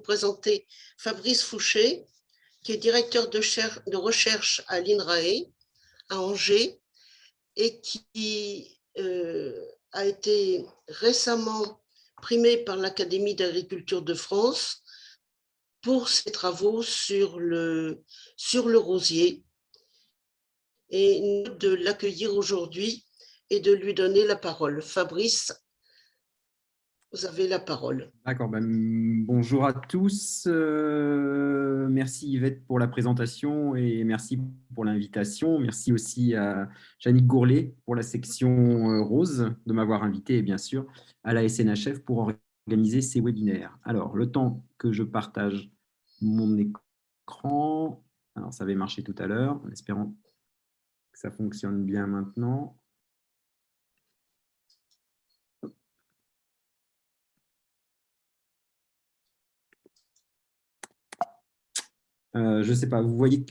présenter Fabrice Fouché, qui est directeur de recherche à l'INRAE, à Angers, et qui a été récemment primé par l'Académie d'agriculture de France pour ses travaux sur le rosier. Et de l'accueillir aujourd'hui et de lui donner la parole. Fabrice, vous avez la parole. D'accord, bonjour à tous. Merci Yvette pour la présentation et merci pour l'invitation. Merci aussi à Jannick Gourlet pour la section rose de m'avoir invité et bien sûr à la SNHF pour organiser ces webinaires. Alors, le temps que je partage mon écran, alors ça avait marché tout à l'heure, en espérant que ça fonctionne bien maintenant. Je ne sais pas, vous voyez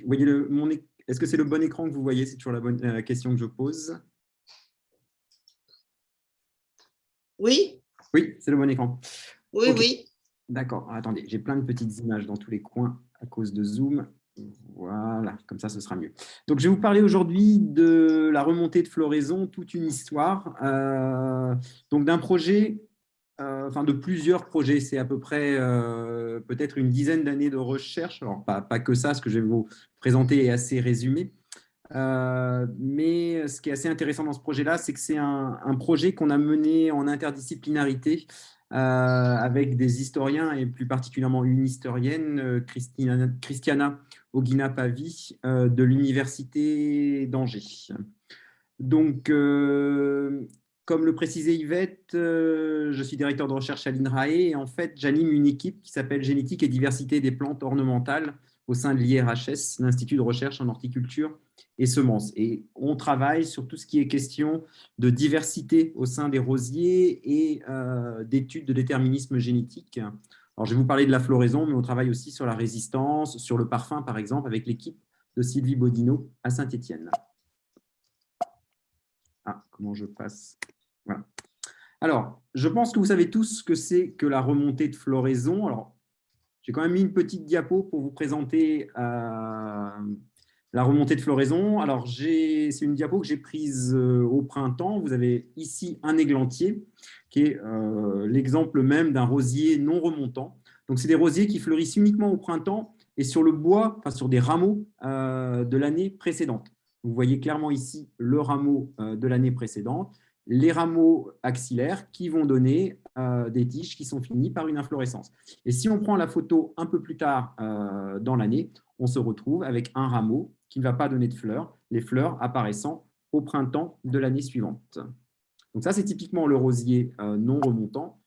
est-ce que c'est le bon écran que vous voyez? C'est toujours la bonne question que je pose. Oui? Oui, c'est le bon écran. Oui, okay. Oui. D'accord, attendez, j'ai plein de petites images dans tous les coins à cause de Zoom. Voilà, comme ça, ce sera mieux. Donc, je vais vous parler aujourd'hui de la remontée de floraison, toute une histoire. Donc, d'un projet, enfin de plusieurs projets. C'est à peu près peut-être une dizaine d'années de recherche. Alors, pas que ça, ce que je vais vous présenter est assez résumé. Mais ce qui est assez intéressant dans ce projet-là, c'est que c'est un projet qu'on a mené en interdisciplinarité avec des historiens et plus particulièrement une historienne, Christiana Ogina-Pavi, de l'Université d'Angers. Donc, comme le précisait Yvette, je suis directeur de recherche à l'INRAE et en fait, j'anime une équipe qui s'appelle Génétique et diversité des plantes ornementales au sein de l'IRHS, l'Institut de recherche en horticulture et semences. Et on travaille sur tout ce qui est question de diversité au sein des rosiers et d'études de déterminisme génétique. Alors, je vais vous parler de la floraison, mais on travaille aussi sur la résistance, sur le parfum, par exemple, avec l'équipe de Sylvie Bodino à Saint-Étienne. Ah, comment je passe? Voilà. Alors, je pense que vous savez tous ce que c'est que la remontée de floraison. Alors, j'ai quand même mis une petite diapo pour vous présenter la remontée de floraison. Alors, c'est une diapo que j'ai prise au printemps. Vous avez ici un églantier qui est l'exemple même d'un rosier non remontant. Donc, c'est des rosiers qui fleurissent uniquement au printemps et sur le bois, enfin sur des rameaux de l'année précédente. Vous voyez clairement ici le rameau de l'année précédente, les rameaux axillaires qui vont donner des tiges qui sont finies par une inflorescence. Et si on prend la photo un peu plus tard dans l'année, on se retrouve avec un rameau qui ne va pas donner de fleurs, les fleurs apparaissant au printemps de l'année suivante. Donc ça, c'est typiquement le rosier non remontant.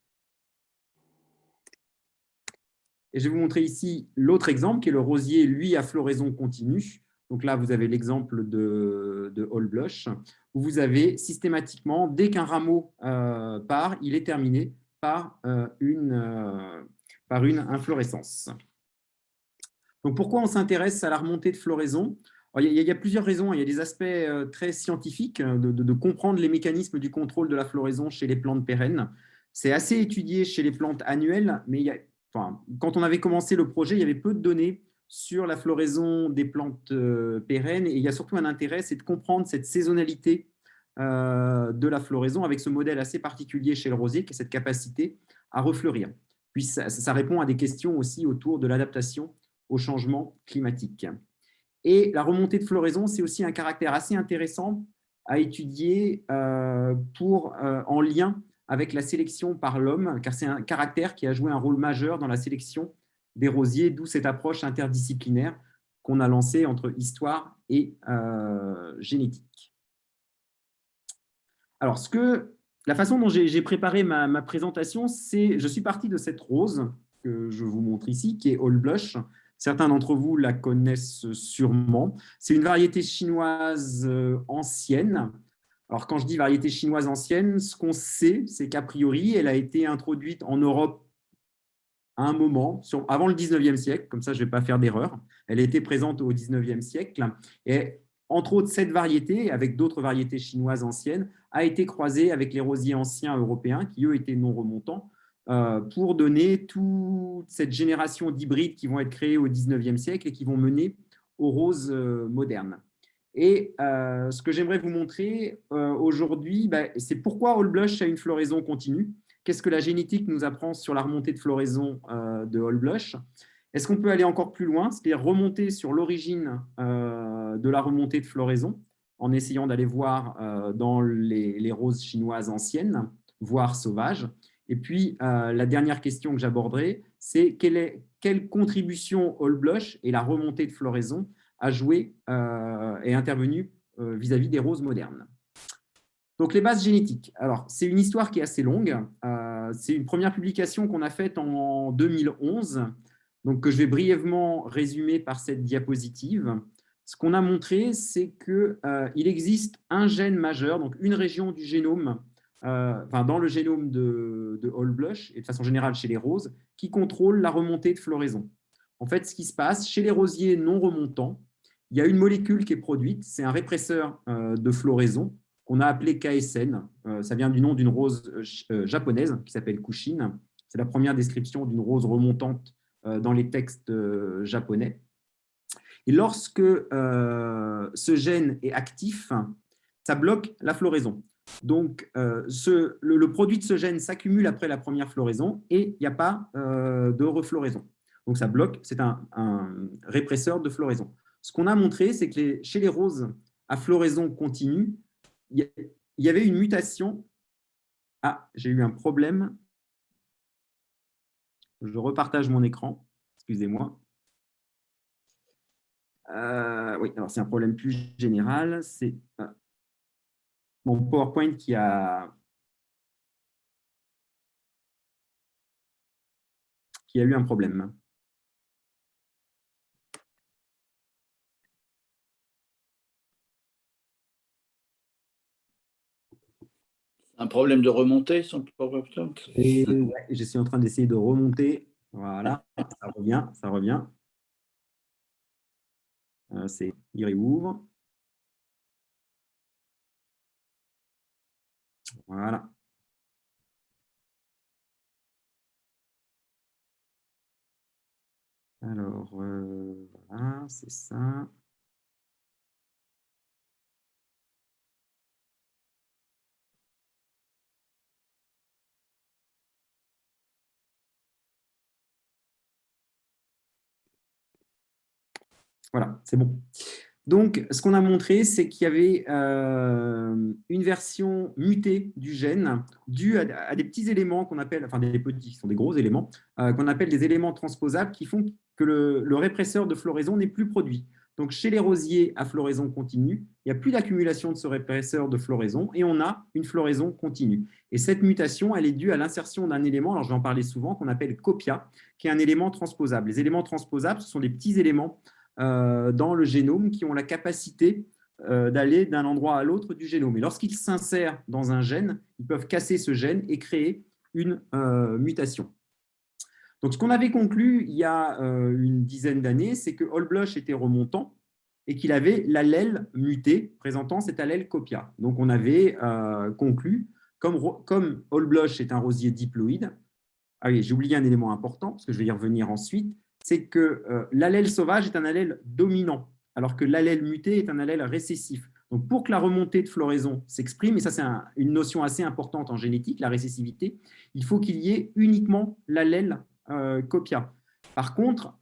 Et je vais vous montrer ici l'autre exemple, qui est le rosier, lui, à floraison continue. Donc là, vous avez l'exemple de All Blush, où vous avez systématiquement, dès qu'un rameau part, il est terminé par une inflorescence. Donc pourquoi on s'intéresse à la remontée de floraison? Alors, il y a plusieurs raisons. Il y a des aspects très scientifiques de comprendre les mécanismes du contrôle de la floraison chez les plantes pérennes. C'est assez étudié chez les plantes annuelles, mais quand on avait commencé le projet, il y avait peu de données sur la floraison des plantes pérennes. Et il y a surtout un intérêt, c'est de comprendre cette saisonnalité de la floraison avec ce modèle assez particulier chez le rosier, qui est cette capacité à refleurir. Puis ça répond à des questions aussi autour de l'adaptation au changement climatique. Et la remontée de floraison, c'est aussi un caractère assez intéressant à étudier en lien avec la sélection par l'homme, car c'est un caractère qui a joué un rôle majeur dans la sélection des rosiers, d'où cette approche interdisciplinaire qu'on a lancée entre histoire et génétique. Alors, la façon dont j'ai préparé ma présentation, c'est je suis parti de cette rose que je vous montre ici, qui est All Blush. Certains d'entre vous la connaissent sûrement. C'est une variété chinoise ancienne. Alors, quand je dis variété chinoise ancienne, ce qu'on sait, c'est qu'a priori, elle a été introduite en Europe à un moment, avant le 19e siècle, comme ça je ne vais pas faire d'erreur. Elle a été présente au 19e siècle. Et entre autres, cette variété, avec d'autres variétés chinoises anciennes, a été croisée avec les rosiers anciens européens, qui eux étaient non remontants, pour donner toute cette génération d'hybrides qui vont être créés au 19e siècle et qui vont mener aux roses modernes. Et ce que j'aimerais vous montrer aujourd'hui, c'est pourquoi All Blush a une floraison continue. Qu'est-ce que la génétique nous apprend sur la remontée de floraison de All Blush? Est-ce qu'on peut aller encore plus loin, c'est-à-dire remonter sur l'origine de la remontée de floraison en essayant d'aller voir dans les roses chinoises anciennes, voire sauvages? Et puis, la dernière question que j'aborderai, c'est quelle contribution All Blush et la remontée de floraison a joué et intervenu vis-à-vis des roses modernes. Donc, les bases génétiques. Alors, c'est une histoire qui est assez longue. C'est une première publication qu'on a faite en 2011, donc que je vais brièvement résumer par cette diapositive. Ce qu'on a montré, c'est qu'il existe un gène majeur, donc une région du génome, dans le génome de All Blush, et de façon générale chez les roses, qui contrôle la remontée de floraison. En fait, ce qui se passe, chez les rosiers non remontants, il y a une molécule qui est produite, c'est un répresseur de floraison qu'on a appelé KSN. Ça vient du nom d'une rose japonaise qui s'appelle Kushin. C'est la première description d'une rose remontante dans les textes japonais. Et lorsque ce gène est actif, ça bloque la floraison. Donc, le produit de ce gène s'accumule après la première floraison et il n'y a pas de refloraison. Donc, ça bloque, c'est un répresseur de floraison. Ce qu'on a montré, c'est que chez les roses à floraison continue, il y avait une mutation. Ah, j'ai eu un problème. Je repartage mon écran. Excusez-moi. Oui, alors c'est un problème plus général. C'est mon PowerPoint qui a eu un problème. Un problème de remontée sur le PowerPoint? Et ouais, je suis en train d'essayer de remonter. Voilà, ça revient, ça revient. Il réouvre. Voilà. Alors, voilà, c'est ça. Voilà, c'est bon. Donc, ce qu'on a montré, c'est qu'il y avait une version mutée du gène due à des petits éléments qu'on appelle, enfin des petits, qui sont des gros éléments, qu'on appelle des éléments transposables qui font que le répresseur de floraison n'est plus produit. Donc, chez les rosiers à floraison continue, il n'y a plus d'accumulation de ce répresseur de floraison et on a une floraison continue. Et cette mutation, elle est due à l'insertion d'un élément, alors je vais en parler souvent, qu'on appelle copia, qui est un élément transposable. Les éléments transposables, ce sont des petits éléments dans le génome qui ont la capacité d'aller d'un endroit à l'autre du génome. Et lorsqu'ils s'insèrent dans un gène, ils peuvent casser ce gène et créer une mutation. Donc, ce qu'on avait conclu il y a une dizaine d'années, c'est que All Blush était remontant et qu'il avait l'allèle muté présentant cet allèle copia. Donc, on avait conclu, comme All Blush est un rosier diploïde, ah oui, j'ai oublié un élément important, parce que je vais y revenir ensuite, c'est que l'allèle sauvage est un allèle dominant, alors que l'allèle muté est un allèle récessif. Donc, pour que la remontée de floraison s'exprime, et ça c'est une notion assez importante en génétique, la récessivité, il faut qu'il y ait uniquement l'allèle copia. Par contre,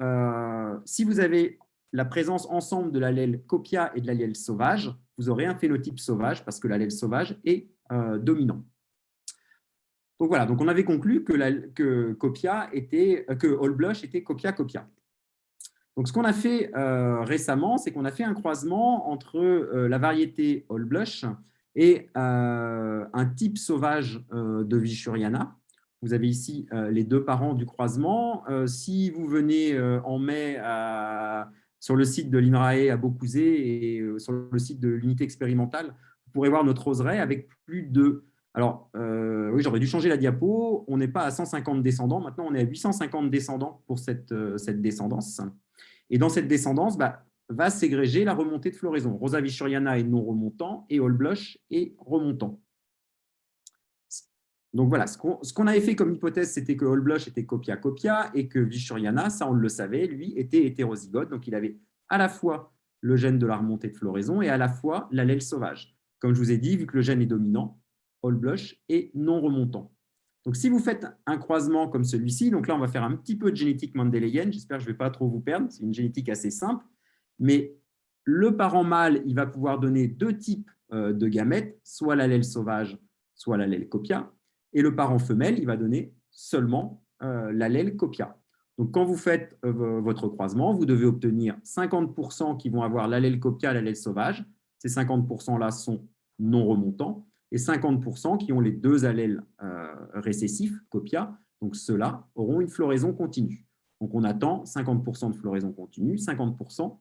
si vous avez la présence ensemble de l'allèle copia et de l'allèle sauvage, vous aurez un phénotype sauvage parce que l'allèle sauvage est dominant. Donc voilà, donc on avait conclu que All Blush était copia-copia. Donc ce qu'on a fait récemment, c'est qu'on a fait un croisement entre la variété All Blush et un type sauvage de Vichuriana. Vous avez ici les deux parents du croisement. Si vous venez en mai sur le site de l'INRAE à Beaucouzé et sur le site de l'unité expérimentale, vous pourrez voir notre roseraie avec plus de… Alors, oui, j'aurais dû changer la diapo. On n'est pas à 150 descendants. Maintenant, on est à 850 descendants pour cette descendance. Et dans cette descendance, va ségréger la remontée de floraison. Rosa vichuriana est non remontant et All Blush est remontant. Donc voilà, ce qu'on avait fait comme hypothèse, c'était que Holblush était copia-copia et que Vishuriana, ça on le savait, lui, était hétérozygote. Donc il avait à la fois le gène de la remontée de floraison et à la fois l'allèle sauvage. Comme je vous ai dit, vu que le gène est dominant, Holblush est non remontant. Donc si vous faites un croisement comme celui-ci, donc là on va faire un petit peu de génétique mendélienne, j'espère que je ne vais pas trop vous perdre, c'est une génétique assez simple, mais le parent mâle, il va pouvoir donner deux types de gamètes, soit l'allèle sauvage, soit l'allèle copia. Et le parent femelle, il va donner seulement l'allèle copia. Donc, quand vous faites votre croisement, vous devez obtenir 50% qui vont avoir l'allèle copia, l'allèle sauvage. Ces 50%-là sont non remontants. Et 50% qui ont les deux allèles récessifs, copia. Donc, ceux-là auront une floraison continue. Donc, on attend 50% de floraison continue, 50%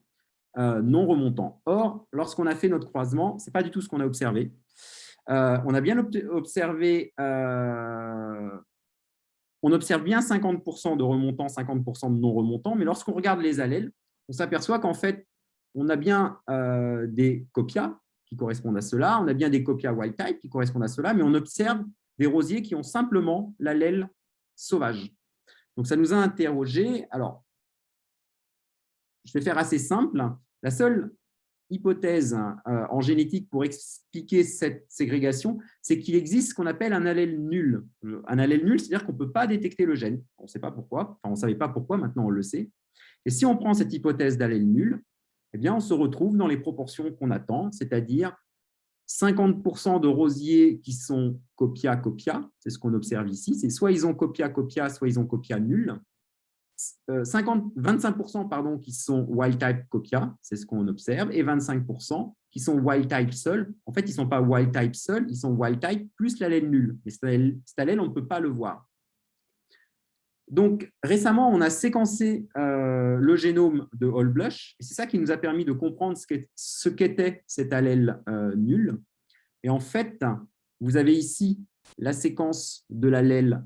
non remontant. Or, lorsqu'on a fait notre croisement, ce n'est pas du tout ce qu'on a observé. On a bien observé, on observe bien 50% de remontants, 50% de non-remontants, mais lorsqu'on regarde les allèles, on s'aperçoit qu'en fait, on a bien des copias qui correspondent à cela, on a bien des copias wild type qui correspondent à cela, mais on observe des rosiers qui ont simplement l'allèle sauvage. Donc, ça nous a interrogé. Alors, je vais faire assez simple. La seule hypothèse en génétique pour expliquer cette ségrégation, c'est qu'il existe ce qu'on appelle un allèle nul. Un allèle nul, c'est-à-dire qu'on ne peut pas détecter le gène. On ne sait pas pourquoi, enfin on ne savait pas pourquoi, maintenant on le sait. Et si on prend cette hypothèse d'allèle nul, eh bien on se retrouve dans les proportions qu'on attend, c'est-à-dire 50% de rosiers qui sont copia-copia, c'est ce qu'on observe ici, c'est soit ils ont copia-copia, soit ils ont copia nul. 25% pardon, qui sont wild type copia, c'est ce qu'on observe, et 25% qui sont wild type seul. En fait, ils ne sont pas wild type seul, ils sont wild type plus l'allèle nul. Mais cet allèle, on ne peut pas le voir. Donc, récemment, on a séquencé le génome de Holblush, et c'est ça qui nous a permis de comprendre ce qu'était cet allèle nul. Et en fait, vous avez ici la séquence de l'allèle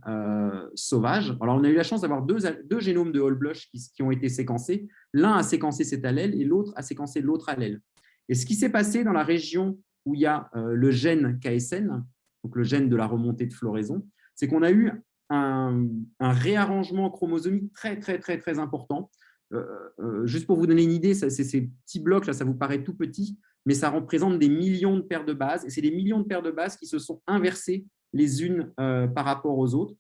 sauvage. Alors, on a eu la chance d'avoir deux génomes de Holblush qui ont été séquencés. L'un a séquencé cet allèle et l'autre a séquencé l'autre allèle. Et ce qui s'est passé dans la région où il y a le gène KSN, donc le gène de la remontée de floraison, c'est qu'on a eu un réarrangement chromosomique très, très, très, très important. Juste pour vous donner une idée, ces petits blocs, là, ça vous paraît tout petit, mais ça représente des millions de paires de bases. Et c'est des millions de paires de bases qui se sont inversées les unes par rapport aux autres.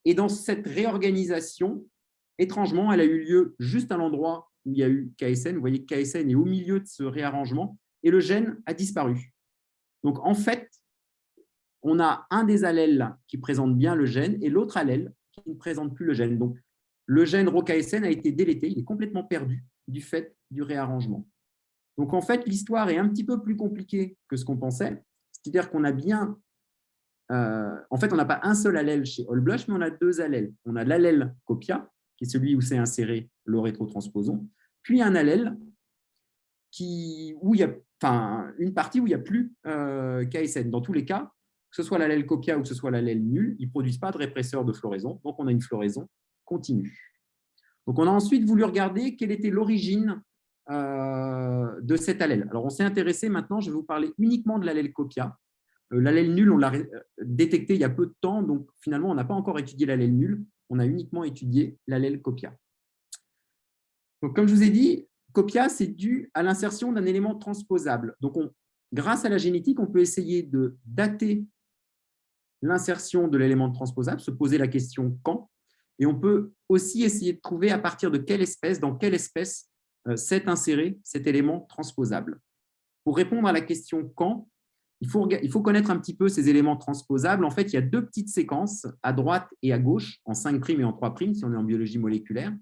Et dans cette réorganisation, étrangement, elle a eu lieu juste à l'endroit où il y a eu KSN. Vous voyez que KSN est au milieu de ce réarrangement et le gène a disparu. Donc, en fait, on a un des allèles qui présente bien le gène et l'autre allèle qui ne présente plus le gène. Donc, le gène ROKSN a été délété, il est complètement perdu du fait du réarrangement. Donc, en fait, l'histoire est un petit peu plus compliquée que ce qu'on pensait. C'est-à-dire qu'on a bien… en fait, on n'a pas un seul allèle chez Holblush, mais on a deux allèles. On a l'allèle copia, qui est celui où s'est inséré le rétrotransposon, puis un allèle où il y a, une partie où il n'y a plus KSN. Dans tous les cas, que ce soit l'allèle copia ou que ce soit l'allèle nul, ils ne produisent pas de répresseur de floraison, donc on a une floraison continue. Donc, on a ensuite voulu regarder quelle était l'origine de cet allèle. Alors, on s'est intéressé maintenant, je vais vous parler uniquement de l'allèle copia. L'allèle nul, on l'a détecté il y a peu de temps, donc finalement, on n'a pas encore étudié l'allèle nul, on a uniquement étudié l'allèle copia. Donc, comme je vous ai dit, copia, c'est dû à l'insertion d'un élément transposable. Donc, grâce à la génétique, on peut essayer de dater l'insertion de l'élément transposable, se poser la question quand, et on peut aussi essayer de trouver à partir de quelle espèce, dans quelle espèce s'est inséré cet élément transposable. Pour répondre à la question quand, il faut connaître un petit peu ces éléments transposables. En fait, il y a deux petites séquences, à droite et à gauche, en 5' et en 3', si on est en biologie moléculaire,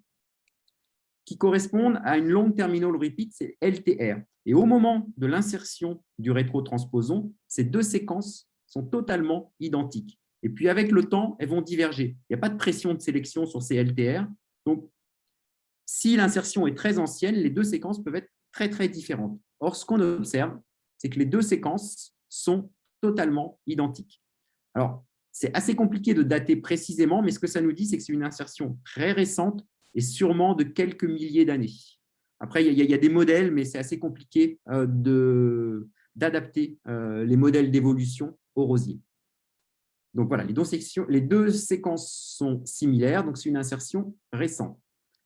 qui correspondent à une longue terminal repeat, c'est LTR. Et au moment de l'insertion du rétrotransposon, ces deux séquences sont totalement identiques. Et puis, avec le temps, elles vont diverger. Il n'y a pas de pression de sélection sur ces LTR. Donc, si l'insertion est très ancienne, les deux séquences peuvent être très, très différentes. Or, ce qu'on observe, c'est que les deux séquences sont totalement identiques. Alors, c'est assez compliqué de dater précisément, mais ce que ça nous dit, c'est que c'est une insertion très récente et sûrement de quelques milliers d'années. Après, il y a des modèles, mais c'est assez compliqué d'adapter les modèles d'évolution au rosier. Donc voilà, les deux séquences sont similaires, donc c'est une insertion récente.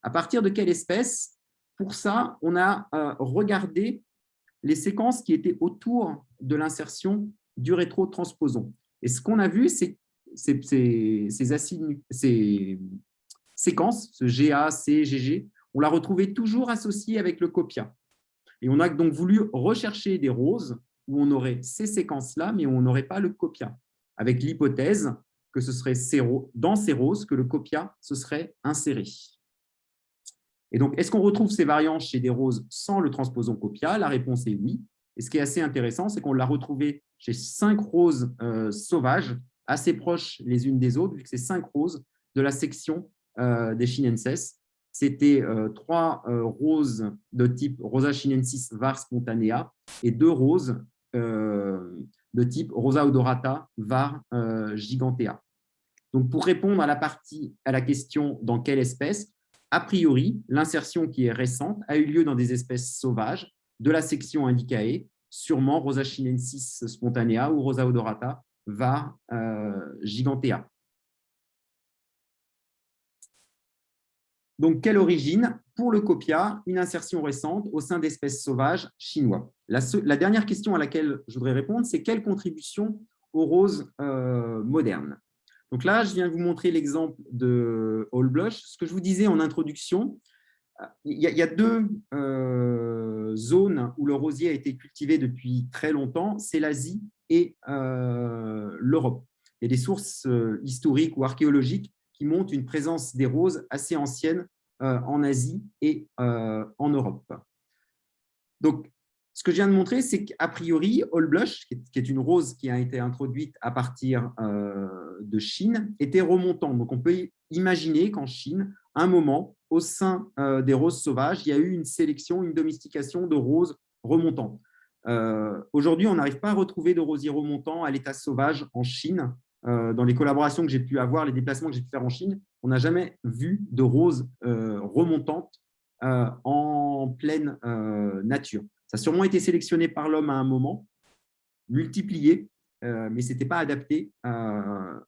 À partir de quelle espèce? Pour ça, on a regardé les séquences qui étaient autour de l'insertion du rétrotransposon. Et ce qu'on a vu, c'est ces séquences, ce GA, C, GG, on l'a retrouvé toujours associé avec le copia. Et on a donc voulu rechercher des roses où on aurait ces séquences-là, mais où on n'aurait pas le copia, avec l'hypothèse que ce serait dans ces roses que le copia se serait inséré. Et donc, est-ce qu'on retrouve ces variantes chez des roses sans le transposon copia? La réponse est oui. Et ce qui est assez intéressant, c'est qu'on l'a retrouvé chez 5 roses sauvages, assez proches les unes des autres, vu que c'est 5 roses de la section des chinenses. C'était 3 roses de type Rosa chinensis var spontanea et 2 roses de type Rosa odorata var gigantea. Donc, pour répondre à la question dans quelle espèce, a priori, l'insertion qui est récente a eu lieu dans des espèces sauvages de la section Indicae, sûrement Rosa chinensis spontanea ou Rosa odorata var gigantea. Donc, quelle origine? Pour le copia, une insertion récente au sein d'espèces sauvages chinois. La dernière question à laquelle je voudrais répondre, c'est quelle contribution aux roses modernes? Donc là, je viens de vous montrer l'exemple de All Blush. Ce que je vous disais en introduction, il y a 2 zones où le rosier a été cultivé depuis très longtemps, c'est l'Asie et l'Europe. Il y a des sources historiques ou archéologiques qui montrent une présence des roses assez ancienne en Asie et en Europe. Donc, ce que je viens de montrer, c'est qu'a priori, All Blush, qui est une rose qui a été introduite à partir de Chine, était remontante. Donc, on peut imaginer qu'en Chine, à un moment, au sein des roses sauvages, il y a eu une sélection, une domestication de roses remontantes. Aujourd'hui, on n'arrive pas à retrouver de rosiers remontants à l'état sauvage en Chine. Dans les collaborations que j'ai pu avoir, les déplacements que j'ai pu faire en Chine, on n'a jamais vu de roses remontantes en pleine nature. Ça a sûrement été sélectionné par l'homme à un moment, multiplié, mais ce n'était pas adapté à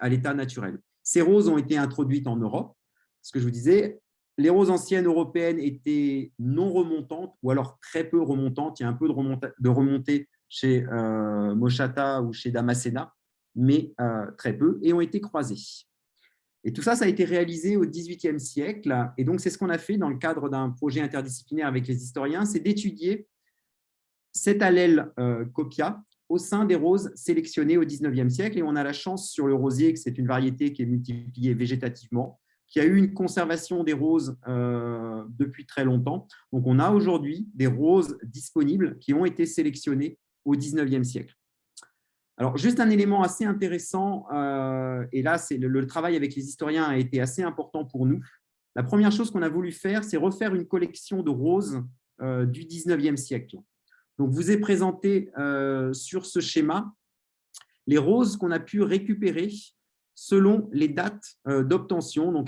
l'état naturel. Ces roses ont été introduites en Europe. Ce que je vous disais, les roses anciennes européennes étaient non remontantes ou alors très peu remontantes. Il y a un peu de remontée chez Mochata ou chez Damascena, mais très peu, et ont été croisées. Et tout ça, ça a été réalisé au XVIIIe siècle. Et donc, c'est ce qu'on a fait dans le cadre d'un projet interdisciplinaire avec les historiens, c'est d'étudier cet allèle copia au sein des roses sélectionnées au XIXe siècle. Et on a la chance sur le rosier que c'est une variété qui est multipliée végétativement, qui a eu une conservation des roses depuis très longtemps. Donc, on a aujourd'hui des roses disponibles qui ont été sélectionnées au XIXe siècle. Alors, juste un élément assez intéressant, et là, le travail avec les historiens a été assez important pour nous. La première chose qu'on a voulu faire, c'est refaire une collection de roses du XIXe siècle. Donc, vous est présenté sur ce schéma les roses qu'on a pu récupérer selon les dates d'obtention, donc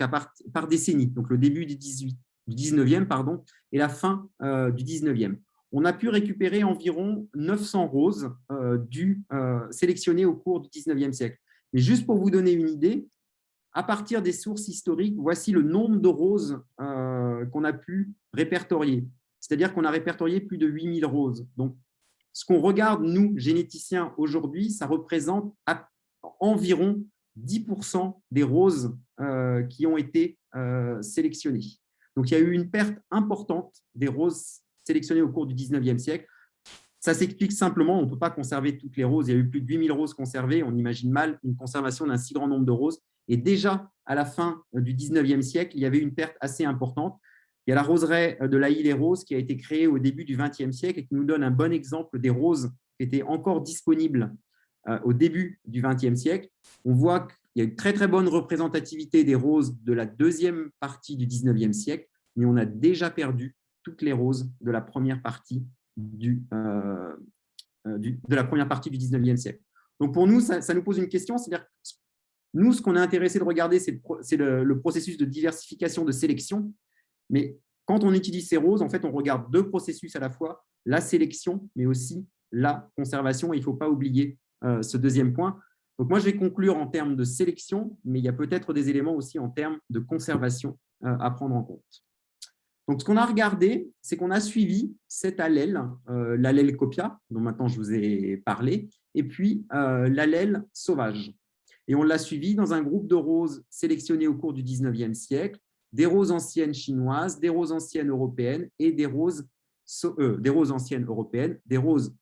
par décennie, donc le début du 19e et la fin du 19e. On a pu récupérer environ 900 roses sélectionnées au cours du XIXe siècle. Mais juste pour vous donner une idée, à partir des sources historiques, voici le nombre de roses qu'on a pu répertorier. C'est-à-dire qu'on a répertorié plus de 8000 roses. Donc, ce qu'on regarde, nous, généticiens, aujourd'hui, ça représente environ 10% des roses qui ont été sélectionnées. Donc, il y a eu une perte importante des roses sélectionnées au cours du XIXe siècle. Ça s'explique simplement, on ne peut pas conserver toutes les roses. Il y a eu plus de 8000 roses conservées. On imagine mal une conservation d'un si grand nombre de roses. Et déjà, à la fin du XIXe siècle, il y avait une perte assez importante. Il y a la roseraie de la Île-et-Roses qui a été créée au début du XXe siècle et qui nous donne un bon exemple des roses qui étaient encore disponibles au début du XXe siècle. On voit qu'il y a une très, très bonne représentativité des roses de la deuxième partie du XIXe siècle, mais on a déjà perdu toutes les roses de la première partie du XIXe siècle. Donc, pour nous, ça nous pose une question, c'est-à-dire nous, ce qu'on est intéressé de regarder, c'est le processus de diversification, de sélection. Mais quand on utilise ces roses, en fait, on regarde 2 processus à la fois, la sélection, mais aussi la conservation. Et il ne faut pas oublier ce deuxième point. Donc, moi, je vais conclure en termes de sélection, mais il y a peut-être des éléments aussi en termes de conservation à prendre en compte. Donc, ce qu'on a regardé, c'est qu'on a suivi cet allèle, l'allèle copia, dont maintenant je vous ai parlé, et puis l'allèle sauvage. Et on l'a suivi dans un groupe de roses sélectionnés au cours du 19e siècle, des roses anciennes chinoises, des roses anciennes européennes et des roses anciennes européennes, des roses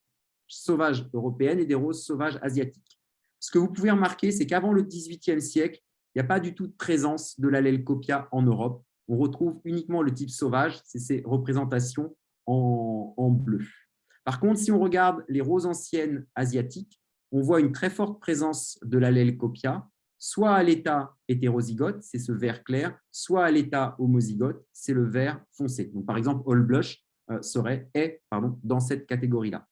sauvages européennes et des roses sauvages asiatiques. Ce que vous pouvez remarquer, c'est qu'avant le 18e siècle, il n'y a pas du tout de présence de l'allèle copia en Europe. On retrouve uniquement le type sauvage, c'est ces représentations en bleu. Par contre, si on regarde les roses anciennes asiatiques, on voit une très forte présence de l'allèle copia, soit à l'état hétérozygote, c'est ce vert clair, soit à l'état homozygote, c'est le vert foncé. Donc, par exemple, All Blush est dans cette catégorie-là.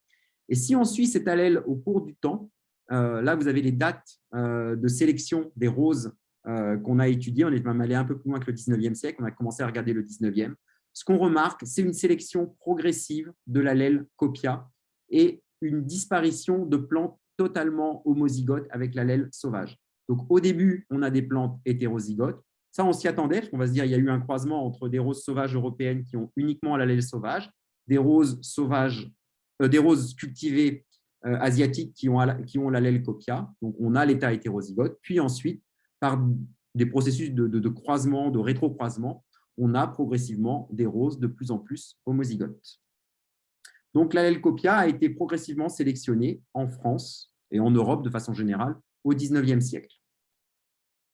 Et si on suit cet allèle au cours du temps, là, vous avez les dates de sélection des roses qu'on a étudiées. On est même allé un peu plus loin que le 19e siècle. On a commencé à regarder le 19e. Ce qu'on remarque, c'est une sélection progressive de l'allèle copia et une disparition de plantes totalement homozygotes avec l'allèle sauvage. Donc, au début, on a des plantes hétérozygotes. Ça, on s'y attendait, parce qu'on va se dire qu'il y a eu un croisement entre des roses sauvages européennes qui ont uniquement l'allèle sauvage, des roses sauvages, des roses cultivées asiatiques qui ont l'allèle copia. Donc, on a l'état hétérozygote. Puis ensuite, par des processus de croisement, de rétrocroisement, on a progressivement des roses de plus en plus homozygotes. Donc, l'allèle copia a été progressivement sélectionné en France et en Europe de façon générale au 19e siècle.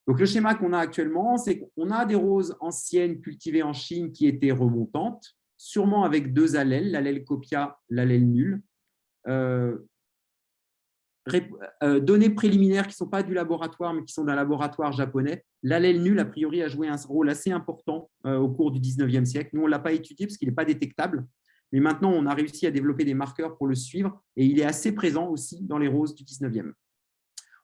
Donc, le schéma qu'on a actuellement, c'est qu'on a des roses anciennes cultivées en Chine qui étaient remontantes, sûrement avec deux allèles, l'allèle copia, l'allèle nul. Données préliminaires qui ne sont pas du laboratoire, mais qui sont d'un laboratoire japonais, l'allèle nul, a priori, a joué un rôle assez important au cours du 19e siècle. Nous, on ne l'a pas étudié parce qu'il n'est pas détectable, mais maintenant, on a réussi à développer des marqueurs pour le suivre et il est assez présent aussi dans les roses du 19e.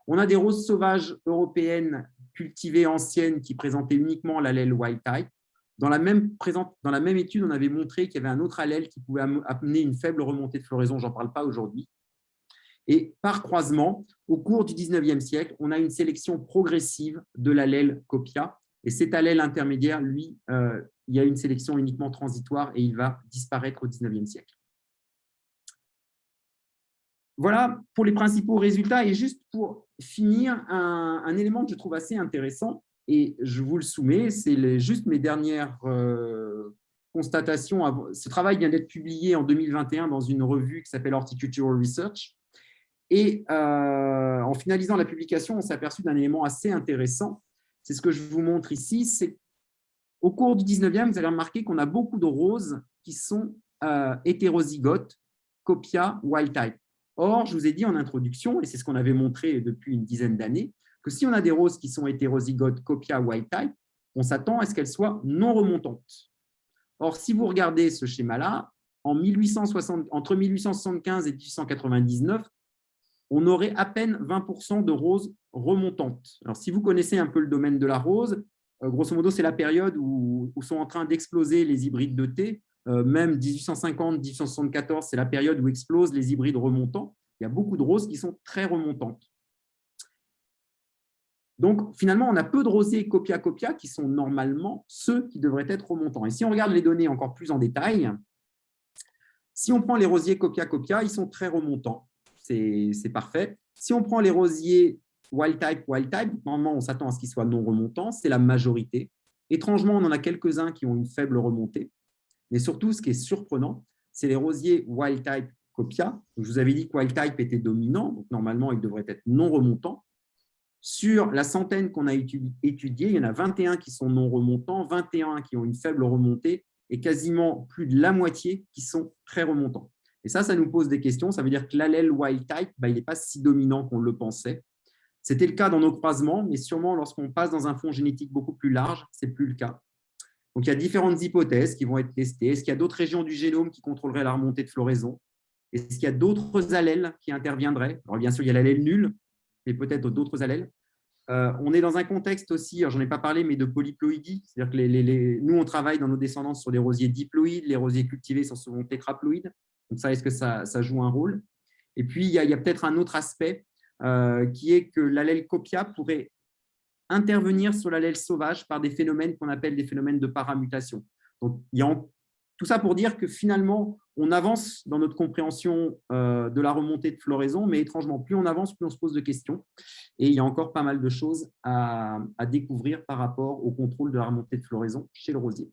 On a des roses sauvages européennes cultivées anciennes qui présentaient uniquement l'allèle wild type. Dans la même étude, on avait montré qu'il y avait un autre allèle qui pouvait amener une faible remontée de floraison, j'en parle pas aujourd'hui. Et par croisement, au cours du 19e siècle, on a une sélection progressive de l'allèle copia. Et cet allèle intermédiaire, lui, il y a une sélection uniquement transitoire et il va disparaître au 19e siècle. Voilà pour les principaux résultats. Et juste pour finir, un élément que je trouve assez intéressant, et je vous le soumets, c'est juste mes dernières constatations. Ce travail vient d'être publié en 2021 dans une revue qui s'appelle Horticultural Research. Et en finalisant la publication, on s'est aperçu d'un élément assez intéressant. C'est ce que je vous montre ici. C'est au cours du 19e, vous avez remarqué qu'on a beaucoup de roses qui sont hétérozygotes, copia, wild type. Or, je vous ai dit en introduction, et c'est ce qu'on avait montré depuis une dizaine d'années, que si on a des roses qui sont hétérozygotes, copia, wild type, on s'attend à ce qu'elles soient non remontantes. Or, si vous regardez ce schéma-là, entre 1875 et 1899, on aurait à peine 20% de roses remontantes. Alors, si vous connaissez un peu le domaine de la rose, grosso modo, c'est la période où sont en train d'exploser les hybrides de thé. Même 1850-1874, c'est la période où explosent les hybrides remontants. Il y a beaucoup de roses qui sont très remontantes. Donc, finalement, on a peu de rosiers copia-copia qui sont normalement ceux qui devraient être remontants. Et si on regarde les données encore plus en détail, si on prend les rosiers copia-copia, ils sont très remontants. C'est parfait. Si on prend les rosiers wild type, normalement, on s'attend à ce qu'ils soient non remontants. C'est la majorité. Étrangement, on en a quelques-uns qui ont une faible remontée. Mais surtout, ce qui est surprenant, c'est les rosiers wild type copia. Je vous avais dit que wild type était dominant. Donc, normalement, ils devraient être non remontants. Sur la centaine qu'on a étudiée, il y en a 21 qui sont non remontants, 21 qui ont une faible remontée et quasiment plus de la moitié qui sont très remontants. Et ça nous pose des questions. Ça veut dire que l'allèle wild type, il n'est pas si dominant qu'on le pensait. C'était le cas dans nos croisements, mais sûrement lorsqu'on passe dans un fond génétique beaucoup plus large, ce n'est plus le cas. Donc, il y a différentes hypothèses qui vont être testées. Est-ce qu'il y a d'autres régions du génome qui contrôleraient la remontée de floraison? Est-ce qu'il y a d'autres allèles qui interviendraient? Alors, bien sûr, il y a l'allèle nul, mais peut-être d'autres allèles. On est dans un contexte aussi, je n'en ai pas parlé, mais de polyploïdie. C'est-à-dire que nous, on travaille dans nos descendants sur des rosiers diploïdes, les rosiers cultivés sont tétraploïdes. Donc, ça, est-ce que ça joue un rôle? Et puis, il y a peut-être un autre aspect. qui est que l'allèle copia pourrait intervenir sur l'allèle sauvage par des phénomènes qu'on appelle des phénomènes de paramutation. Donc, il y a tout ça pour dire que finalement, on avance dans notre compréhension de la remontée de floraison, mais étrangement, plus on avance, plus on se pose de questions. Et il y a encore pas mal de choses à découvrir par rapport au contrôle de la remontée de floraison chez le rosier.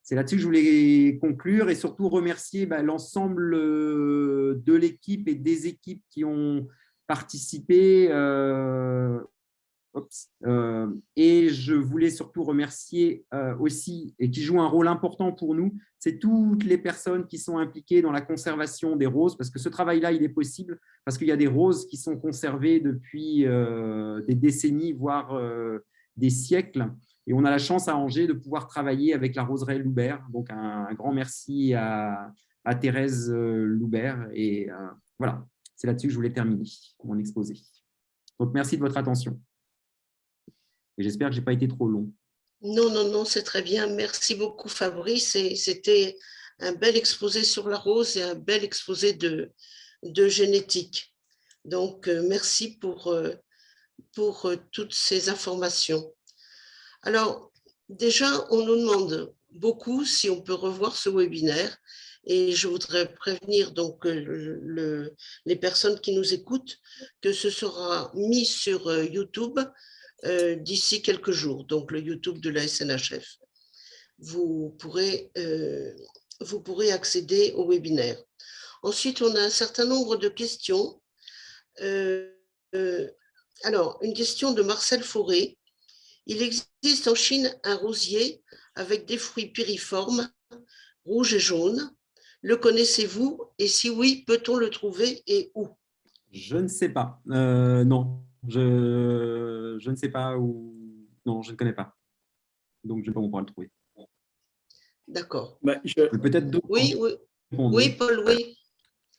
C'est là-dessus que je voulais conclure et surtout remercier l'ensemble de l'équipe et des équipes qui ont participé. Et je voulais surtout remercier aussi, et qui jouent un rôle important pour nous, c'est toutes les personnes qui sont impliquées dans la conservation des roses, parce que ce travail-là, il est possible, parce qu'il y a des roses qui sont conservées depuis des décennies, voire des siècles. Et on a la chance à Angers de pouvoir travailler avec la roseraie Loubert. Donc, un grand merci à Thérèse Loubert. Et voilà, c'est là-dessus que je voulais terminer mon exposé. Donc, merci de votre attention. Et j'espère que je n'ai pas été trop long. Non, non, non, c'est très bien. Merci beaucoup, Fabrice. C'était un bel exposé sur la rose et un bel exposé de génétique. Donc, merci pour toutes ces informations. Alors, déjà, on nous demande beaucoup si on peut revoir ce webinaire. Et je voudrais prévenir donc les personnes qui nous écoutent que ce sera mis sur YouTube d'ici quelques jours, donc le YouTube de la SNHF. Vous pourrez accéder au webinaire. Ensuite, on a un certain nombre de questions. Alors, une question de Marcel Fauré. Il existe en Chine un rosier avec des fruits piriformes, rouges et jaunes. Le connaissez-vous? Et si oui, peut-on le trouver et où? Je ne sais pas. Non, je ne sais pas où. Non, je ne connais pas. Donc, je ne sais pas où on pourra le trouver. D'accord. Peut-être d'autres. Oui, oui. Oui, Paul, oui.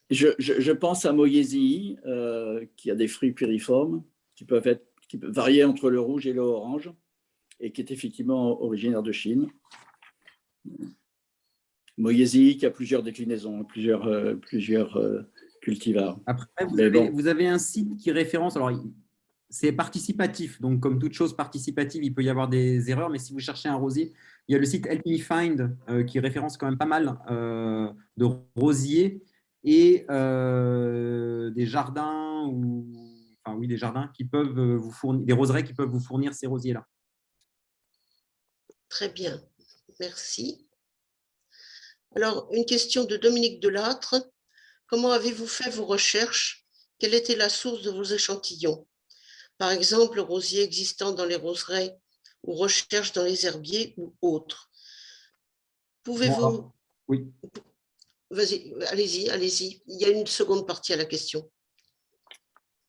Je pense à Moyésie, qui a des fruits piriformes qui peuvent varier entre le rouge et l'orange et qui est effectivement originaire de Chine. Moyésie qui a plusieurs déclinaisons, plusieurs cultivars. Après, vous avez un site qui référence, alors c'est participatif, donc comme toute chose participative, il peut y avoir des erreurs, mais si vous cherchez un rosier, il y a le site Help Me Find qui référence quand même pas mal de rosiers et des jardins des jardins qui peuvent vous fournir, des roseraies qui peuvent vous fournir ces rosiers-là. Très bien, merci. Alors, une question de Dominique Delattre. Comment avez-vous fait vos recherches? Quelle était la source de vos échantillons? Par exemple, rosiers existants dans les roseraies ou recherches dans les herbiers ou autres. Pouvez-vous… Oui. Vas-y, allez-y. Il y a une seconde partie à la question.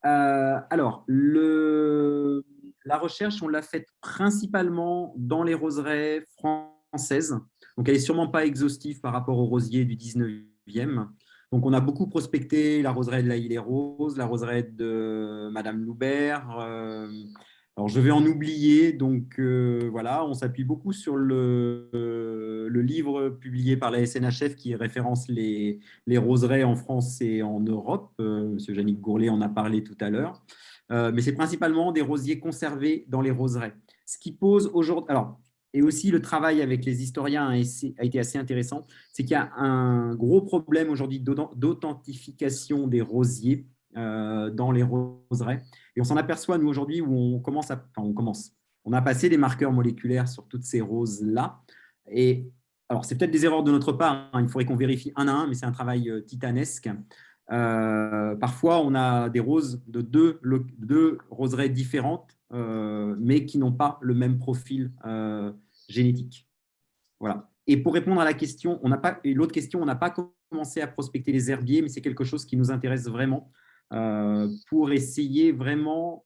Alors, la recherche, on l'a faite principalement dans les roseraies françaises. Donc, elle n'est sûrement pas exhaustive par rapport aux rosiers du 19e. Donc, on a beaucoup prospecté la roseraie de la Île-et-Rose, la roseraie de Madame Loubert. Alors, je vais en oublier. Donc, voilà, on s'appuie beaucoup sur le livre publié par la SNHF qui référence les roseraies en France et en Europe. Monsieur Yannick Gourlet en a parlé tout à l'heure. Mais c'est principalement des rosiers conservés dans les roseraies. Ce qui pose aujourd'hui… Alors, et aussi, le travail avec les historiens a été assez intéressant. C'est qu'il y a un gros problème aujourd'hui d'authentification des rosiers dans les roseraies. Et on s'en aperçoit, nous, aujourd'hui, où on a passé des marqueurs moléculaires sur toutes ces roses-là. Et alors, c'est peut-être des erreurs de notre part. Il faudrait qu'on vérifie un à un, mais c'est un travail titanesque. Parfois, on a des roses de deux roseraies différentes, mais qui n'ont pas le même profil génétique. Voilà. Et pour répondre à la question, l'autre question, on n'a pas commencé à prospecter les herbiers, mais c'est quelque chose qui nous intéresse vraiment pour essayer vraiment…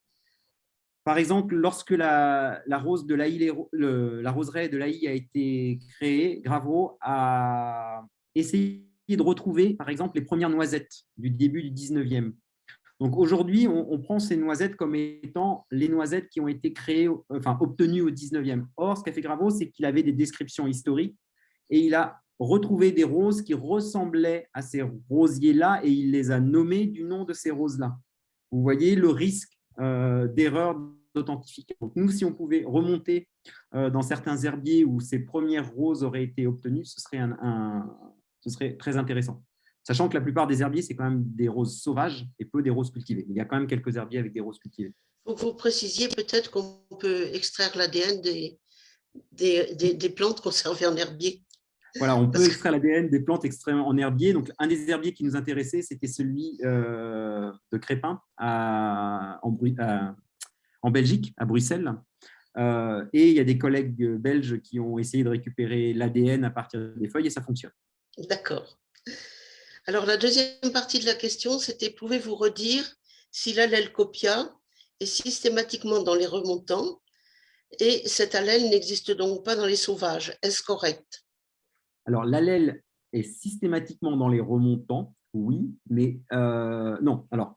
Par exemple, lorsque la rose de la roseraie de l'Aï a été créée, Gravreau a essayé de retrouver, par exemple, les premières noisettes du début du 19e. Donc aujourd'hui, on prend ces noisettes comme étant les noisettes qui ont été obtenues au 19e. Or, ce qu'a fait Gravreau, c'est qu'il avait des descriptions historiques et il a retrouvé des roses qui ressemblaient à ces rosiers-là et il les a nommées du nom de ces roses-là. vous voyez le risque d'erreur d'authentification. Donc, nous, si on pouvait remonter dans certains herbiers où ces premières roses auraient été obtenues, ce serait très intéressant. Sachant que la plupart des herbiers, c'est quand même des roses sauvages et peu des roses cultivées. Il y a quand même quelques herbiers avec des roses cultivées. Faut que vous précisiez peut-être qu'on peut extraire l'ADN des plantes conservées en herbier. Voilà, on peut extraire l'ADN des plantes extrêmement en herbier. Donc, un des herbiers qui nous intéressait, c'était celui de Crépin en Belgique, à Bruxelles. Et il y a des collègues belges qui ont essayé de récupérer l'ADN à partir des feuilles et ça fonctionne. D'accord. Alors, la deuxième partie de la question, c'était pouvez-vous redire si l'allèle copia est systématiquement dans les remontants et cet allèle n'existe donc pas dans les sauvages. Est-ce correct? Alors, l'allèle est systématiquement dans les remontants, oui, mais non. Alors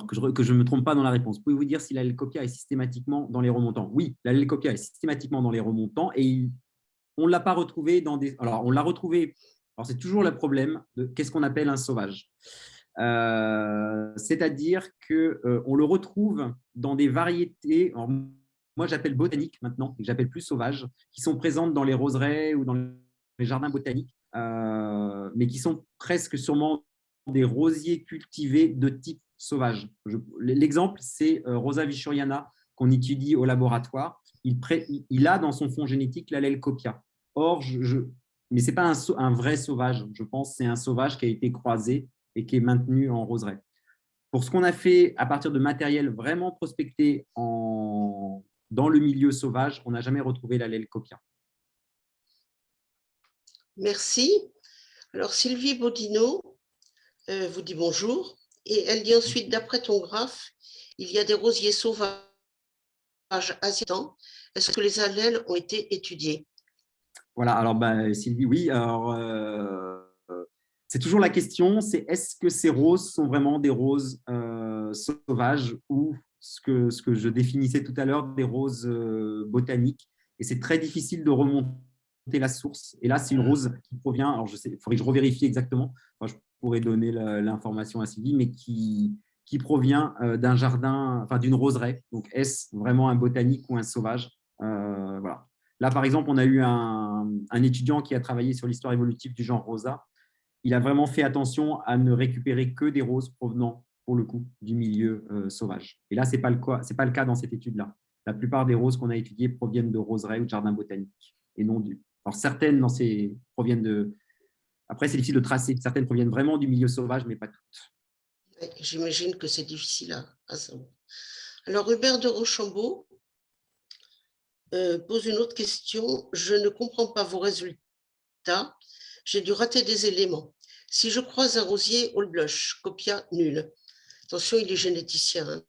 que je ne me trompe pas dans la réponse. Pouvez-vous dire si l'allèle copia est systématiquement dans les remontants? Oui, l'allèle copia est systématiquement dans les remontants et on ne l'a pas retrouvé dans des… Alors, on l'a retrouvé… Alors, c'est toujours le problème de qu'est-ce qu'on appelle un sauvage. C'est-à-dire qu'on le retrouve dans des variétés… Alors, moi, j'appelle botaniques maintenant, et que j'appelle plus sauvages, qui sont présentes dans les roseraies ou dans les jardins botaniques, mais qui sont presque sûrement des rosiers cultivés de type sauvage. L'exemple, c'est Rosa vichuriana qu'on étudie au laboratoire. Il a dans son fond génétique l'allèle copia. Or, mais ce n'est pas un vrai sauvage. Je pense que c'est un sauvage qui a été croisé et qui est maintenu en roseraie. Pour ce qu'on a fait à partir de matériel vraiment prospecté dans le milieu sauvage, on n'a jamais retrouvé l'allèle copia. Merci. Alors, Sylvie Bodino vous dit bonjour. Et elle dit ensuite, d'après ton graphe, il y a des rosiers sauvages asiatiques. Est-ce que les allèles ont été étudiés? Voilà, alors Sylvie, oui. Alors, c'est toujours la question, c'est est-ce que ces roses sont vraiment des roses sauvages ou ce que je définissais tout à l'heure, des roses botaniques. Et c'est très difficile de remonter la source. Et là, c'est une rose qui provient, alors il faudrait que je revérifie exactement, enfin, je pourrais donner l'information à Sylvie, mais qui provient d'un jardin, enfin d'une roseraie. Donc, est-ce vraiment un botanique ou un sauvage? Voilà. Là, par exemple, on a eu un étudiant qui a travaillé sur l'histoire évolutive du genre rosa. Il a vraiment fait attention à ne récupérer que des roses provenant, pour le coup, du milieu sauvage. Et là, ce n'est pas le cas dans cette étude-là. La plupart des roses qu'on a étudiées proviennent de roseraies ou de jardins botaniques. Et non Alors, certaines proviennent de… Après, c'est difficile de tracer. Certaines proviennent vraiment du milieu sauvage, mais pas toutes. J'imagine que c'est difficile à savoir. Alors, Hubert de Rochambeau pose une autre question. Je ne comprends pas vos résultats. J'ai dû rater des éléments. Si je croise un rosier All Blush, copia nul. Attention, il est généticien. Hein,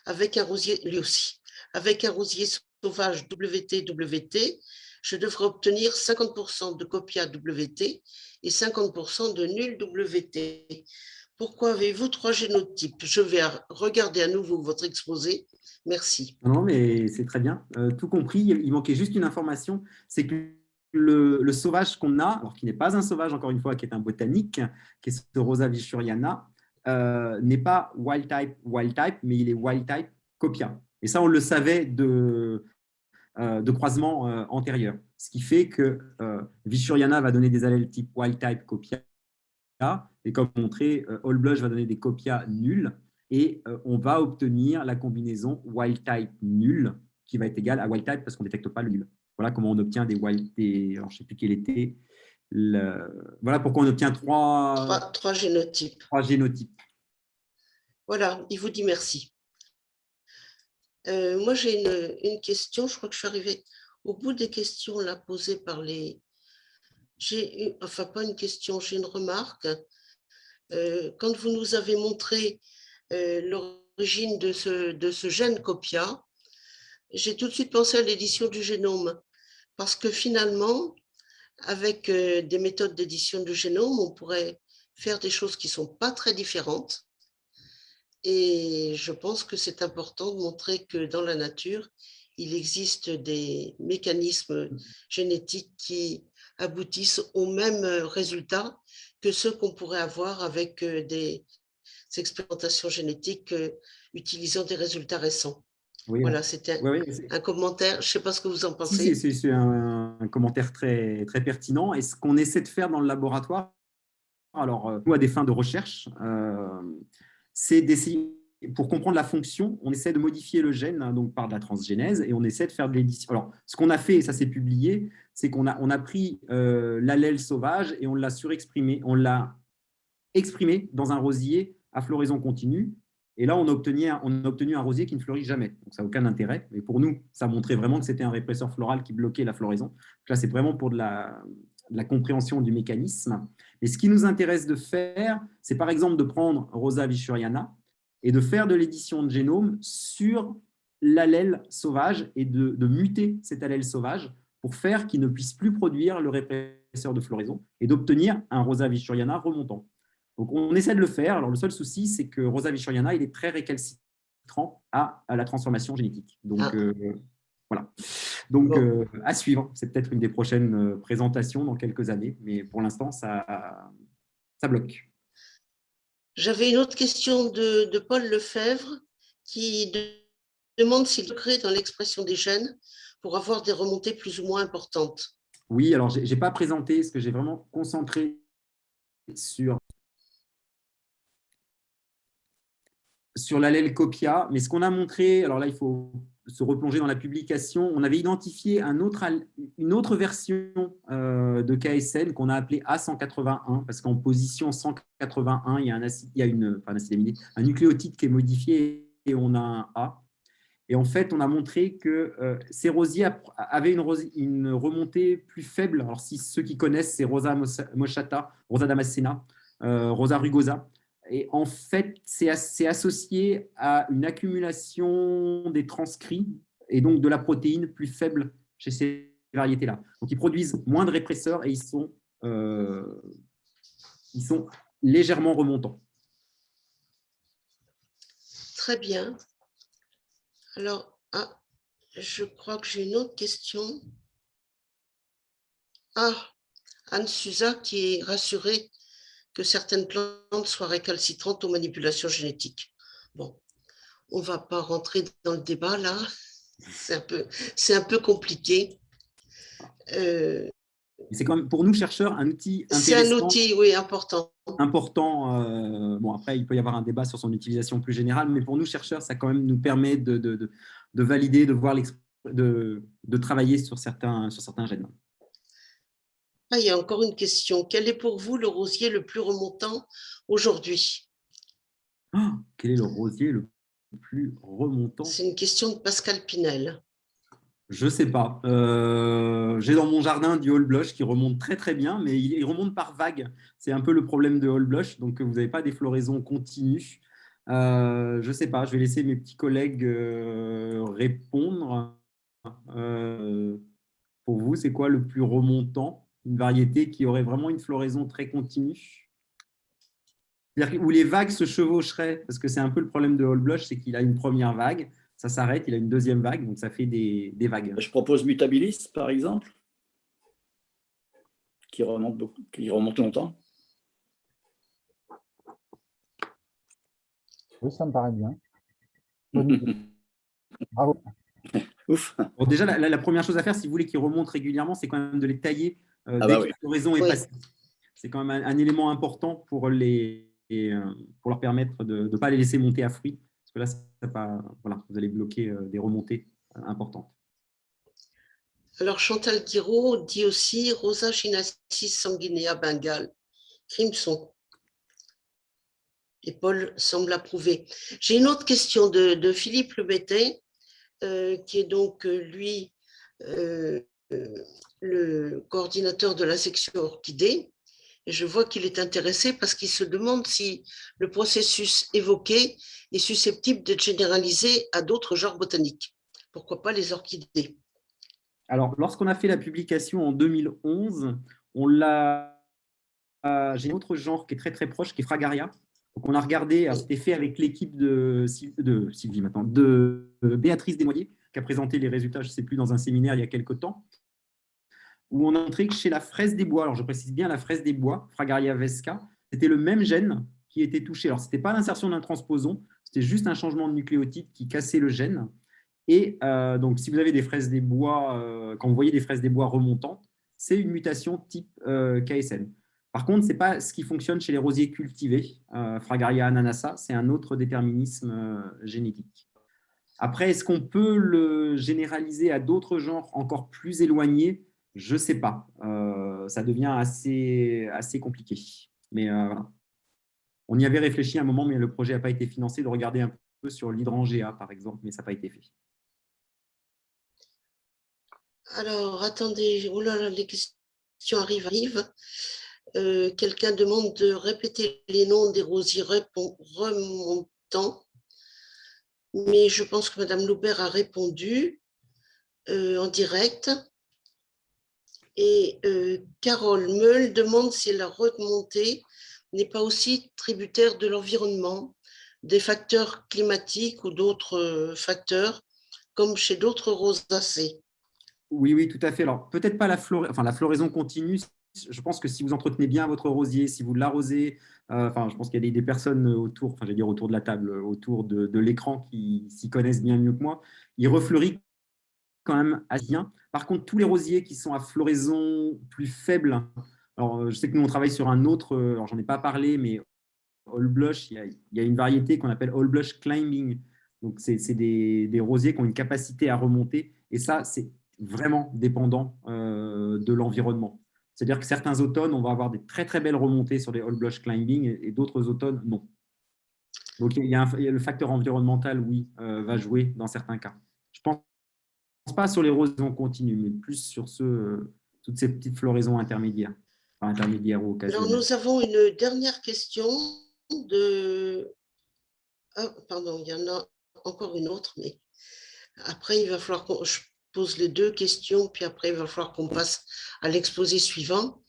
avec un rosier, lui aussi, avec un rosier sauvage WT, je devrais obtenir 50% de copia WT et 50% de nul WT. Pourquoi avez-vous 3 génotypes? Je vais regarder à nouveau votre exposé. Merci. Non, mais c'est très bien. Tout compris, il manquait juste une information, c'est que le sauvage qu'on a, alors qui n'est pas un sauvage, encore une fois, qui est un botanique, qui est ce Rosa vichuriana, n'est pas wild type, mais il est wild type copia. Et ça, on le savait de croisement antérieur. Ce qui fait que vichuriana va donner des allèles type wild type copia, et comme montré, All Blush va donner des copias nuls, et on va obtenir la combinaison wild type nul qui va être égale à wild type parce qu'on ne détecte pas le nul. Voilà comment on obtient alors, je ne sais plus quel était. Voilà pourquoi on obtient trois génotypes. 3 génotypes. Voilà, il vous dit merci. Moi, j'ai une question. Je crois que je suis arrivée au bout des questions là, posées par les… Enfin, pas une question, j'ai une remarque. Quand vous nous avez montré l'origine de ce gène copia, j'ai tout de suite pensé à l'édition du génome. Parce que finalement, avec des méthodes d'édition du génome, on pourrait faire des choses qui ne sont pas très différentes. Et je pense que c'est important de montrer que dans la nature, il existe des mécanismes génétiques qui aboutissent au même résultat que ceux qu'on pourrait avoir avec des expérimentations génétiques utilisant des résultats récents. Oui, Voilà, c'était oui, un commentaire. Je ne sais pas ce que vous en si, pensez. c'est un commentaire très, très pertinent. Et ce qu'on essaie de faire dans le laboratoire, alors, nous, à des fins de recherche, c'est d'essayer, pour comprendre la fonction, on essaie de modifier le gène, hein, donc par de la transgénèse, et on essaie de faire de l'édition. Alors, ce qu'on a fait, et ça s'est publié, c'est qu'on a pris l'allèle sauvage et on l'a surexprimé, on l'a exprimé dans un rosier à floraison continue. Et là, on a obtenu un rosier qui ne fleurit jamais. Donc, ça n'a aucun intérêt. Mais pour nous, ça montrait vraiment que c'était un répresseur floral qui bloquait la floraison. Donc là, c'est vraiment pour de la compréhension du mécanisme. Et ce qui nous intéresse de faire, c'est par exemple de prendre Rosa vishuriana et de faire de l'édition de génome sur l'allèle sauvage et de muter cet allèle sauvage pour faire qu'il ne puisse plus produire le répresseur de floraison et d'obtenir un Rosa vishuriana remontant. Donc, on essaie de le faire. Alors, le seul souci, c'est que Rosa vishuriana, il est très récalcitrant à la transformation génétique. Donc, voilà. Donc, à suivre. C'est peut-être une des prochaines présentations dans quelques années. Mais pour l'instant, ça bloque. J'avais une autre question de Paul Lefebvre qui demande s'il y a un secret dans l'expression des gènes pour avoir des remontées plus ou moins importantes. Oui, alors je n'ai pas présenté, parce que j'ai vraiment concentré sur l'allèle copia, mais ce qu'on a montré, alors là, il faut se replonger dans la publication, on avait identifié une autre version de KSN qu'on a appelée A181, parce qu'en position 181, il y a un nucléotide qui est modifié et on a un A. Et en fait, on a montré que ces rosiers avaient une remontée plus faible. Alors, si ceux qui connaissent, c'est Rosa moschata, Rosa damascena, Rosa rugosa. Et en fait, c'est associé à une accumulation des transcrits et donc de la protéine plus faible chez ces variétés-là. Donc, ils produisent moins de répresseurs et ils sont légèrement remontants. Très bien. Alors, je crois que j'ai une autre question. Anne Suza qui est rassurée que certaines plantes soient récalcitrantes aux manipulations génétiques. Bon, on ne va pas rentrer dans le débat là. C'est un peu compliqué. C'est quand même, pour nous, chercheurs, un outil intéressant. C'est un outil, oui, important. Bon, après, il peut y avoir un débat sur son utilisation plus générale, mais pour nous, chercheurs, ça quand même nous permet de valider, de voir de travailler sur certains gènes. Il y a encore une question. Quel est pour vous le rosier le plus remontant aujourd'hui? Quel est le rosier le plus remontant? C'est une question de Pascal Pinel. Je ne sais pas. J'ai dans mon jardin du Hall Blush qui remonte très très bien, mais il remonte par vagues. C'est un peu le problème de Hall Blush, donc vous n'avez pas des floraisons continues. Je ne sais pas, je vais laisser mes petits collègues répondre. Pour vous, c'est quoi le plus remontant? Une variété qui aurait vraiment une floraison très continue? C'est-à-dire où les vagues se chevaucheraient, parce que c'est un peu le problème de Hall Blush, c'est qu'il a une première vague, ça s'arrête, il a une deuxième vague, donc ça fait des vagues. Je propose Mutabilis, par exemple, qui remonte longtemps. Oui, ça me paraît bien. Bravo. Ouf. Bon, déjà, la première chose à faire, si vous voulez qu'ils remontent régulièrement, c'est quand même de les tailler dès que la floraison est passée. C'est quand même un élément important pour leur permettre de ne pas les laisser monter à fruit. Parce que là, vous allez bloquer des remontées importantes. Alors, Chantal Guiraud dit aussi Rosa chinensis sanguinea Bengale, crimson. Et Paul semble approuver. J'ai une autre question de Philippe Lebettet, qui est donc, lui, le coordinateur de la section orchidée. Et je vois qu'il est intéressé parce qu'il se demande si le processus évoqué est susceptible d'être généralisé à d'autres genres botaniques. Pourquoi pas les orchidées? Alors, lorsqu'on a fait la publication en 2011, j'ai un autre genre qui est très très proche, qui est Fragaria. Donc, on a regardé, c'était fait avec l'équipe de Béatrice Desnoyers. qui a présenté les résultats, je ne sais plus, dans un séminaire il y a quelques temps, où on a montré que chez la fraise des bois, alors je précise bien la fraise des bois, Fragaria vesca, c'était le même gène qui était touché. Alors, ce n'était pas l'insertion d'un transposon, c'était juste un changement de nucléotide qui cassait le gène. Et donc, si vous avez des fraises des bois, quand vous voyez des fraises des bois remontantes, c'est une mutation type KSN. Par contre, ce n'est pas ce qui fonctionne chez les rosiers cultivés, Fragaria ananassa, c'est un autre déterminisme génétique. Après, est-ce qu'on peut le généraliser à d'autres genres encore plus éloignés? Je ne sais pas. Ça devient assez compliqué. Mais voilà. On y avait réfléchi à un moment, mais le projet n'a pas été financé, de regarder un peu sur l'hydrangea, par exemple, mais ça n'a pas été fait. Alors, attendez, oh là là, les questions arrivent. Quelqu'un demande de répéter les noms des rosiers remontants, mais je pense que Madame Loubert a répondu en direct. Et Carole Meul demande si la remontée n'est pas aussi tributaire de l'environnement, des facteurs climatiques ou d'autres facteurs, comme chez d'autres rosacées. Oui, tout à fait. Alors, peut-être pas la floraison continue. Je pense que si vous entretenez bien votre rosier, si vous l'arrosez, je pense qu'il y a des personnes autour, j'allais dire autour de la table, autour de l'écran qui s'y connaissent bien mieux que moi, il refleurit quand même assez bien. Par contre, tous les rosiers qui sont à floraison plus faible, alors je sais que nous on travaille sur un autre, alors j'en ai pas parlé, mais All Blush, il y a une variété qu'on appelle All Blush Climbing. Donc, c'est des rosiers qui ont une capacité à remonter. Et ça, c'est vraiment dépendant de l'environnement. C'est-à-dire que certains automnes, on va avoir des très, très belles remontées sur les All Blush Climbing et d'autres automnes, non. Donc, il y a le facteur environnemental, oui, va jouer dans certains cas. Je ne pense pas sur les rosons continues, mais plus sur toutes ces petites floraisons intermédiaires, intermédiaires ou occasionnelles. Alors, nous avons une dernière question de… Ah, pardon, il y en a encore une autre, mais après, il va falloir que je pose les deux questions, puis après, il va falloir qu'on passe à l'exposé suivant.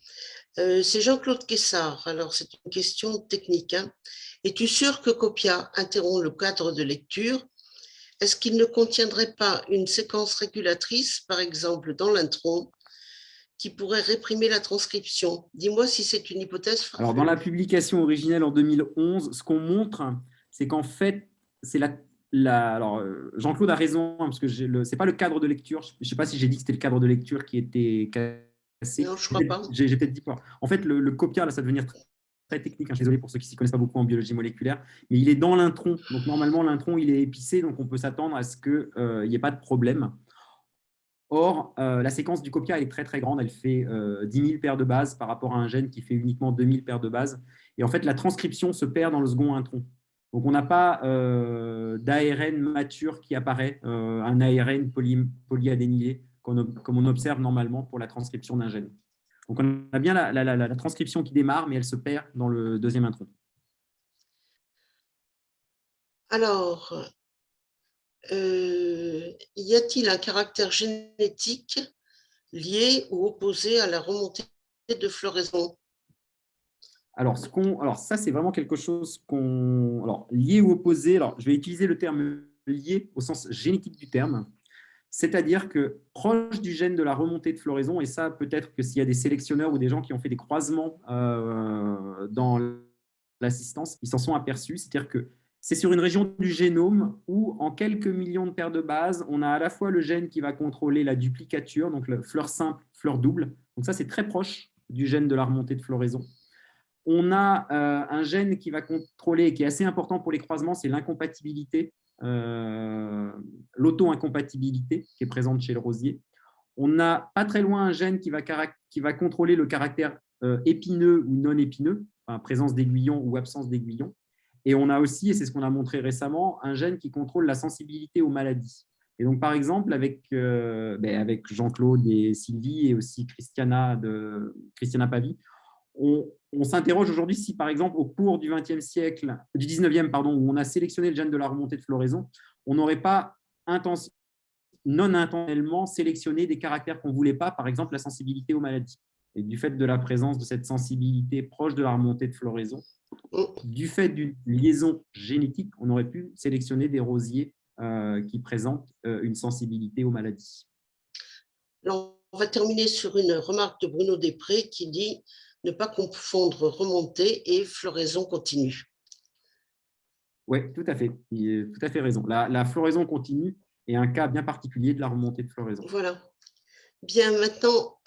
C'est Jean-Claude Quessard. Alors, c'est une question technique. Es-tu sûr que Copia interrompt le cadre de lecture? Est-ce qu'il ne contiendrait pas une séquence régulatrice, par exemple dans l'intro, qui pourrait réprimer la transcription? Dis-moi si c'est une hypothèse farfelue. Alors, dans la publication originelle en 2011, ce qu'on montre, c'est qu'en fait, c'est alors, Jean-Claude a raison, parce que ce n'est pas le cadre de lecture. Je ne sais pas si j'ai dit que c'était le cadre de lecture qui était cassé. Non, je ne crois pas. J'ai peut-être dit quoi. En fait, le copia, là, ça va devenir très technique. Je suis désolé pour ceux qui ne s'y connaissent pas beaucoup en biologie moléculaire, mais il est dans l'intron. Donc, normalement, l'intron, il est épicé, donc on peut s'attendre à ce qu'il n'y ait pas de problème. Or, la séquence du copia est très, très grande. Elle fait 10 000 paires de bases par rapport à un gène qui fait uniquement 2 000 paires de bases. Et en fait, la transcription se perd dans le second intron. Donc, on n'a pas d'ARN mature qui apparaît, un ARN polyadénylé, comme on observe normalement pour la transcription d'un gène. Donc, on a bien la transcription qui démarre, mais elle se perd dans le deuxième intron. Alors, y a-t-il un caractère génétique lié ou opposé à la remontée de floraison? Alors, ça, c'est vraiment quelque chose lié ou opposé. Alors, je vais utiliser le terme lié au sens génétique du terme, c'est-à-dire que proche du gène de la remontée de floraison, et ça, peut-être que s'il y a des sélectionneurs ou des gens qui ont fait des croisements dans l'assistance, ils s'en sont aperçus. C'est-à-dire que c'est sur une région du génome où, en quelques millions de paires de bases, on a à la fois le gène qui va contrôler la duplicature, donc le fleur simple, fleur double. Donc ça, c'est très proche du gène de la remontée de floraison. On a un gène qui va contrôler et qui est assez important pour les croisements, c'est l'incompatibilité, l'auto-incompatibilité qui est présente chez le rosier. On a pas très loin un gène qui va contrôler le caractère épineux ou non épineux, enfin, présence d'aiguillons ou absence d'aiguillons. Et on a aussi, et c'est ce qu'on a montré récemment, un gène qui contrôle la sensibilité aux maladies. Et donc, par exemple, avec Jean-Claude et Sylvie et aussi Christiana Pavi, on s'interroge aujourd'hui si, par exemple, au cours du 19e siècle, où on a sélectionné le gène de la remontée de floraison, on n'aurait pas non intentionnellement sélectionné des caractères qu'on ne voulait pas, par exemple la sensibilité aux maladies. Et du fait de la présence de cette sensibilité proche de la remontée de floraison, du fait d'une liaison génétique, on aurait pu sélectionner des rosiers qui présentent une sensibilité aux maladies. Alors, on va terminer sur une remarque de Bruno Després qui dit ne pas confondre remontée et floraison continue. Oui, tout à fait. Il a tout à fait raison. La floraison continue est un cas bien particulier de la remontée de floraison. Voilà. Bien, maintenant,